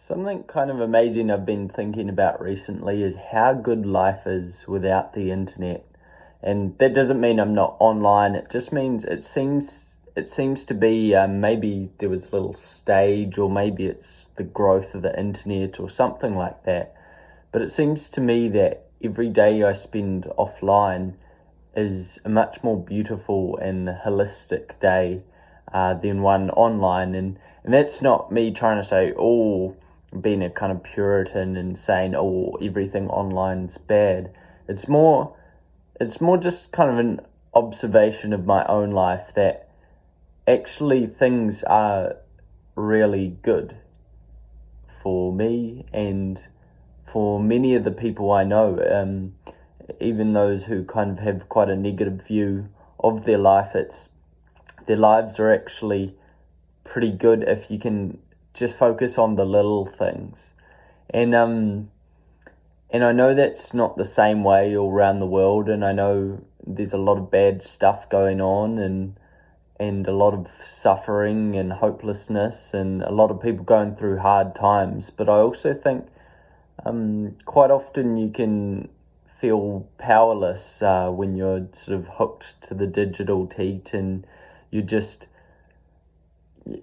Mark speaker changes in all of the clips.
Speaker 1: Something kind of amazing I've been thinking about recently is how good life is without the internet. And that doesn't mean I'm not online. It just means it seems to be maybe there was a little stage, or maybe it's the growth of the internet or something like that. But it seems to me that every day I spend offline is a much more beautiful and holistic day than one online. And that's not me trying to say, oh, being a kind of Puritan and saying, oh, everything online's bad. It's more, it's more just kind of an observation of my own life that actually things are really good for me and for many of the people I know, even those who kind of have quite a negative view of their life. It's their lives are actually pretty good if you can just focus on the little things. And and I know that's not the same way all around the world, and I know there's a lot of bad stuff going on, and a lot of suffering and hopelessness, and a lot of people going through hard times. But I also think quite often you can feel powerless when you're sort of hooked to the digital teat, and you just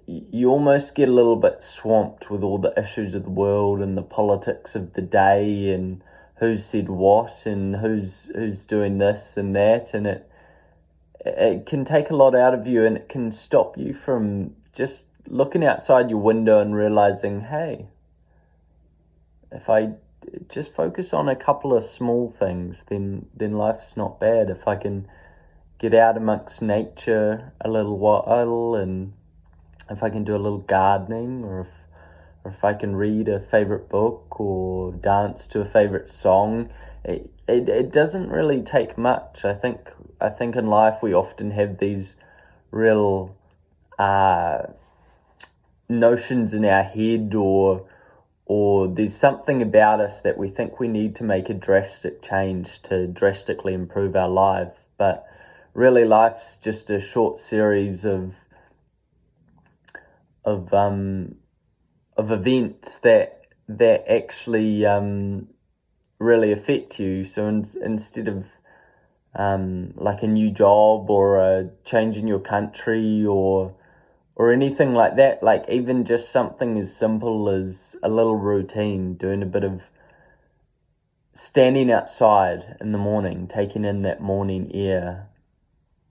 Speaker 1: you almost get a little bit swamped with all the issues of the world and the politics of the day, and who said what, and who's doing this and that, and it can take a lot out of you, and it can stop you from just looking outside your window and realizing, hey, if I just focus on a couple of small things, then life's not bad. If I can get out amongst nature a little while, and if I can do a little gardening, or if I can read a favorite book or dance to a favorite song, it doesn't really take much. I think in life we often have these real uh, notions in our head, or there's something about us that we think we need to make a drastic change to drastically improve our life. But really, life's just a short series of of events that actually really affect you. So instead of like a new job, or a change in your country, or anything like that, like even just something as simple as a little routine, doing a bit of standing outside in the morning, taking in that morning air,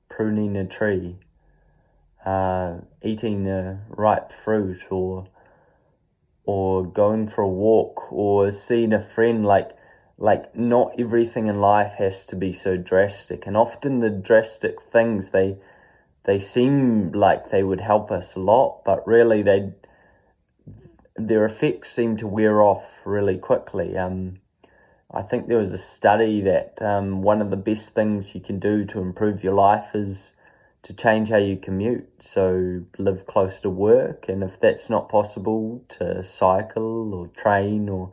Speaker 1: pruning a tree, eating ripe fruit, or going for a walk, or seeing a friend. Like not everything in life has to be so drastic, and often the drastic things, they seem like they would help us a lot, but really their effects seem to wear off really quickly. I think there was a study that one of the best things you can do to improve your life is to change how you commute. So live close to work, and if that's not possible, to cycle or train or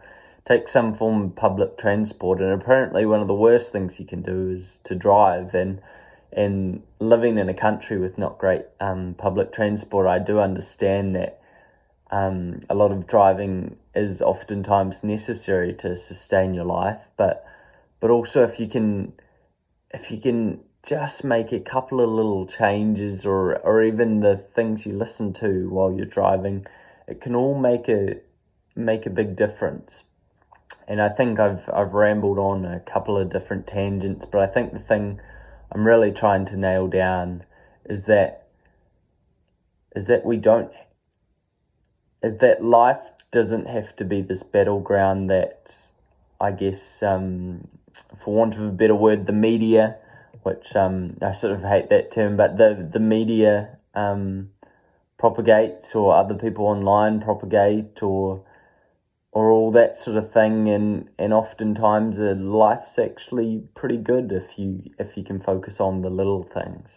Speaker 1: take some form of public transport. And apparently one of the worst things you can do is to drive. And living in a country with not great public transport, I do understand that a lot of driving is oftentimes necessary to sustain your life, but also if you can just make a couple of little changes, or even the things you listen to while you're driving, it can all make a big difference. And I think I've rambled on a couple of different tangents, but I think the thing I'm really trying to nail down is that we don't is that life doesn't have to be this battleground that, I guess, for want of a better word, the media, which I sort of hate that term, but the media propagates, or other people online propagate, or all that sort of thing. And oftentimes life's actually pretty good if you can focus on the little things.